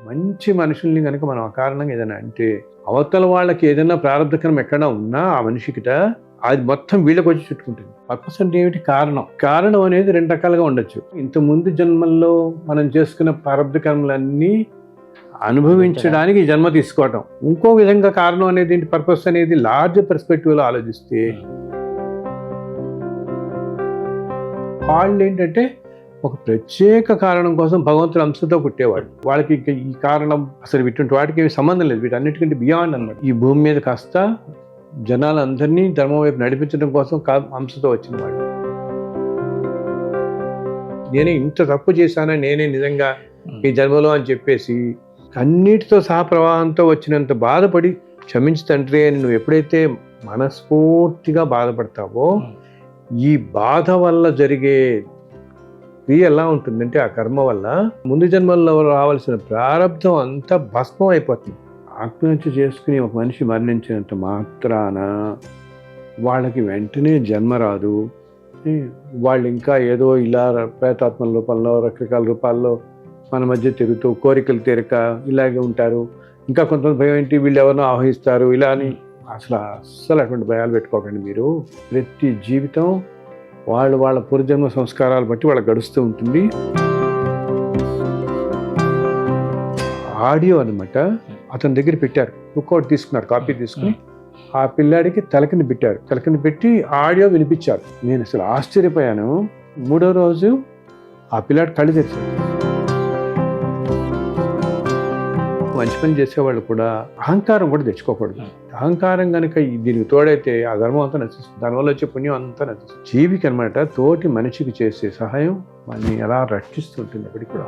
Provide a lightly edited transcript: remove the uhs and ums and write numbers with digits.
మంచి మనుషుల్ని కనుక మనం అకారణంగా ఏదైనా అంటే అవతల వాళ్ళకి ఏదైనా ప్రారంభకరం ఎక్కడైనా ఉన్నా ఆ మనిషికిట అది మొత్తం వీళ్ళకి వచ్చి చుట్టుకుంటుంది. పర్పస్ అంటే ఏమిటి? కారణం అనేది 2 రకాలుగా ఉండొచ్చు. ఇంత ముందు జన్మల్లో మనం చేసుకున్న ప్రారంభకర్మలన్నీ అనుభవించడానికి ఈ జన్మ తీసుకోవటం. ఇంకో విధంగా కారణం అనేది ఏంటి? పర్పస్ అనేది లార్జ్ పర్స్పెక్టివ్లో ఆలోచిస్తే వాళ్ళు ఏంటంటే ఒక ప్రత్యేక కారణం కోసం భగవంతుడు అంశతో పుట్టేవాడు. వాళ్ళకి ఇంకా ఈ కారణం అసలు ఇటువంటి వాటికి ఏమి సంబంధం లేదు. వీటన్నిటికంటే బియాండ్ అన్నమాట. ఈ భూమి మీద కాస్త జనాలందరినీ ధర్మం వైపు నడిపించడం కోసం అంశతో వచ్చిన వాడు. నేనే ఇంత తప్పు చేశానా నేనే నిజంగా ఈ జన్మలో అని చెప్పేసి అన్నిటితో సహా ప్రవాహంతో వచ్చినంత బాధపడి క్షమించి తండ్రి అని నువ్వు ఎప్పుడైతే మనస్ఫూర్తిగా బాధపడతావో ఈ బాధ వల్ల జరిగే క్రియ ఎలా ఉంటుందంటే ఆ కర్మ వల్ల ముందు జన్మల్లో రావాల్సిన ప్రారంధం అంతా భస్మం అయిపోతుంది. ఆత్మహత్య చేసుకుని ఒక మనిషి మరణించినంత మాత్రాన వాళ్ళకి వెంటనే జన్మ రాదు. వాళ్ళు ఇంకా ఏదో ఇలా ప్రేతాత్మల రూపంలో రకరకాల రూపాల్లో మన మధ్య తిరుగుతూ కోరికలు తీరక ఇలాగే ఉంటారు. ఇంకా కొంతమంది భయం ఏంటి, వీళ్ళు ఎవరినో ఆహ్వానిస్తారు ఇలా అని. అసలు అటువంటి భయాలు పెట్టుకోకండి మీరు. ప్రతి జీవితం వాళ్ళ పూర్వజన్మ సంస్కారాలు బట్టి వాళ్ళకి గడుస్తూ ఉంటుంది. ఆడియో అనమాట అతని దగ్గర పెట్టారు. రికార్డ్ తీసుకున్నారు, కాపీ తీసుకుని ఆ పిల్లాడికి తలకింద పెట్టారు. తలకింద పెట్టి ఆడియో వినిపించారు. నేను అసలు ఆశ్చర్యపోయాను. 3వ రోజు ఆ పిల్లాడి కళ్ళు తెరిచారు. మంచి పని చేసేవాళ్ళు కూడా అహంకారం కూడా తెచ్చుకోకూడదు. అహంకారం కనుక దీనికి తోడైతే ఆ ధర్మం అంతా నశిస్తుంది. దానివల్ల వచ్చే పుణ్యం అంతా నశిస్తుంది. జీవికి అనమాట తోటి మనిషికి చేసే సహాయం మనల్ని ఎలా రక్షిస్తుంటుంది అప్పటికి కూడా.